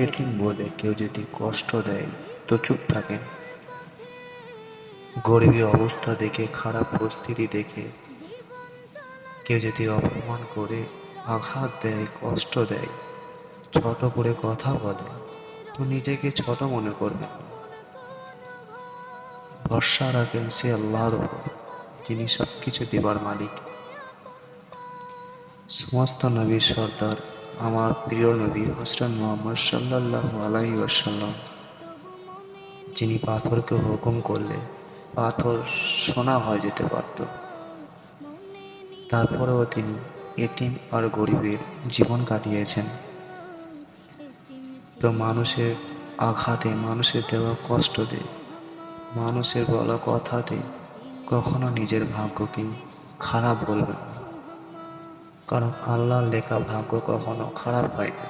এতিম বলে কেউ যদি কষ্ট দেয় তো চুপ থাকেন। গরিবী অবস্থা দেখে, খারাপ পরিস্থিতি দেখে কেউ যদি অপমান করে, আঘাত দেয়, কষ্ট দেয়, ছোট করে কথা বলে, তো নিজেকে ছোট মনে করবেন না। ভরসা রাখেন সে আল্লাহর উপর, যিনি সবকিছু দিবার মালিক। সমস্ত নবীর সর্দার আমার প্রিয় নবী হযরত মুহাম্মদ সাল্লাল্লাহু আলাইহি ওয়াসাল্লাম, যিনি পাথরকে হুকুম করলে পাথর সোনা হয়ে যেতে পারত, তারপরেও তিনি এতিম আর গরিবের জীবন কাটিয়েছেন। তো মানুষের আঘাতে, মানুষের দেওয়া কষ্টতে, মানুষের বলা কথাতে কখনো নিজের ভাগ্যকে খারাপ বলবেন না, কারণ আল্লাহর লেখা ভাগ্য কখনো খারাপ হয় না।